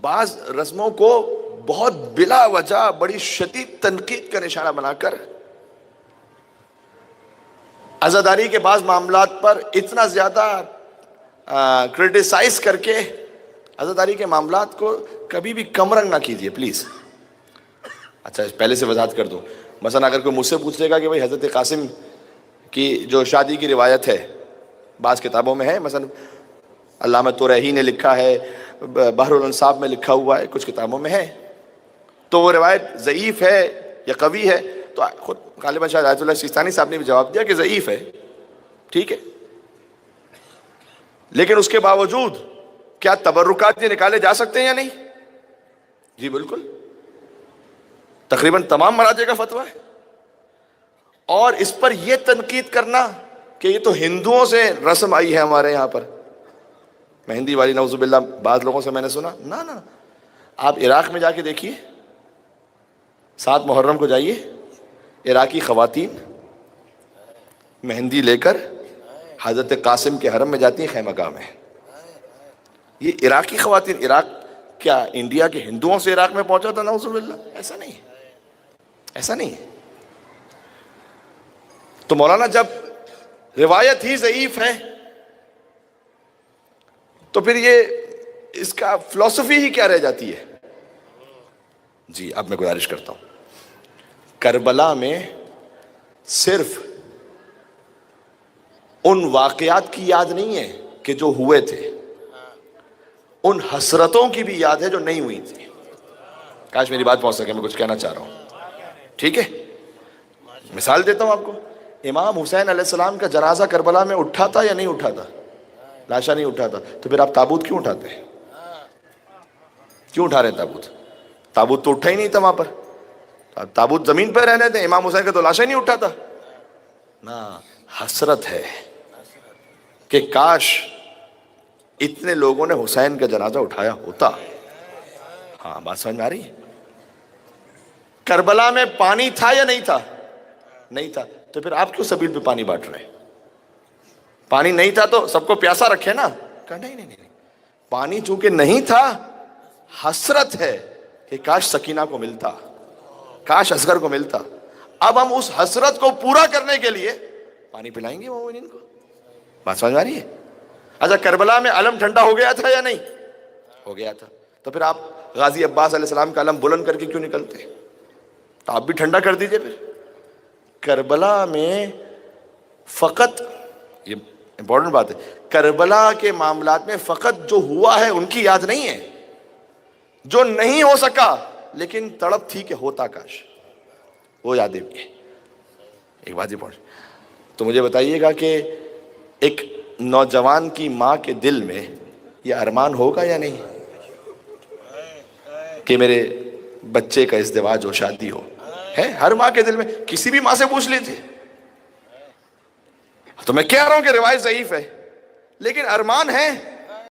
بعض رسموں کو بہت بلا وجہ بڑی شدید تنقید کا نشانہ بنا کر عزاداری کے بعض معاملات پر اتنا زیادہ کرٹیسائز کر کے عزاداری کے معاملات کو کبھی بھی کم رنگ نہ کیجیے پلیز. اچھا پہلے سے وضاحت کر دوں. مثلا اگر کوئی مجھ سے پوچھ لے گا کہ بھائی حضرت قاسم کی جو شادی کی روایت ہے بعض کتابوں میں ہے، مثلا علامہ طرحی نے لکھا ہے، بحر الانصاب میں لکھا ہوا ہے، کچھ کتابوں میں ہے، تو وہ روایت ضعیف ہے یا قوی ہے؟ تو خود غالباً شاید آیت اللہ سیستانی صاحب نے بھی جواب دیا کہ ضعیف ہے. ٹھیک ہے، لیکن اس کے باوجود کیا تبرکات یہ نکالے جا سکتے ہیں یا نہیں؟ جی بالکل، تقریباً تمام مراجع کا فتویٰ ہے. اور اس پر یہ تنقید کرنا کہ یہ تو ہندوؤں سے رسم آئی ہے ہمارے یہاں پر، مہندی والی، نعوذ باللہ بعض لوگوں سے میں نے سنا. نہ آپ عراق میں جا کے دیکھیے، 7 محرم کو جائیے، عراقی خواتین مہندی لے کر حضرت قاسم کے حرم میں جاتی ہیں خیمہ گاہ میں. یہ عراقی خواتین، عراق کیا انڈیا کے ہندوؤں سے عراق میں پہنچا تھا؟ نعوذ باللہ، ایسا نہیں ہے، ایسا نہیں ہے. تو مولانا جب روایت ہی ضعیف ہے تو پھر یہ اس کا فلسفی ہی کیا رہ جاتی ہے؟ جی اب میں گزارش کرتا ہوں، کربلا میں صرف ان واقعات کی یاد نہیں ہے کہ جو ہوئے تھے، ان حسرتوں کی بھی یاد ہے جو نہیں ہوئی تھی. کاش میری بات پہنچ سکے، میں کچھ کہنا چاہ رہا ہوں. ٹھیک ہے، مثال دیتا ہوں آپ کو. امام حسین علیہ السلام کا جنازہ کربلا میں اٹھا تھا یا نہیں اٹھا تھا؟ لاشا نہیں اٹھا تھا. تو پھر آپ تابوت کیوں اٹھاتے ہیں؟ کیوں اٹھا رہے ہیں تابوت؟ تابوت تو اٹھا ہی نہیں تھا وہاں پر، تابوت زمین پہ رہنے تھے. امام حسین کا تو لاشا ہی نہیں اٹھا تھا. نا حسرت ہے کہ کاش اتنے لوگوں نے حسین کا جنازہ اٹھایا ہوتا. ہاں بات سمجھ میں آ رہی ہے؟ کربلا میں پانی تھا یا نہیں تھا؟ نہیں تھا. تو پھر آپ کیوں سبیل پہ پانی بانٹ رہے ہیں؟ پانی نہیں تھا تو سب کو پیاسا رکھے نا. کہا نہیں، پانی چونکہ نہیں تھا، حسرت ہے کہ کاش سکینہ کو ملتا، کاش اصغر کو ملتا. اب ہم اس حسرت کو پورا کرنے کے لیے پانی پلائیں گے مومنین کو. بات سمجھ میں آ رہی ہے؟ اچھا کربلا میں علم ٹھنڈا ہو گیا تھا یا نہیں؟ ہو گیا تھا. تو پھر آپ غازی عباس علیہ السلام کا علم بلند کر کے کیوں نکلتے؟ تو آپ بھی ٹھنڈا کر دیجئے. پھر کربلا میں فقط، یہ امپورٹنٹ بات ہے، کربلا کے معاملات میں فقط جو ہوا ہے ان کی یاد نہیں ہے، جو نہیں ہو سکا لیکن تڑپ تھی کہ ہوتا کاش، وہ یادیں بھی ہیں. ایک بات یہ پہنچ، تو مجھے بتائیے گا کہ ایک نوجوان کی ماں کے دل میں یہ ارمان ہوگا یا نہیں کہ میرے بچے کا ازدواج ہو، شادی ہو؟ ہے ہر ماں کے دل میں. کسی بھی ماں سے پوچھ لیجیے. تو میں کہہ رہا ہوں کہ روایت ضعیف ہے لیکن ارمان ہے.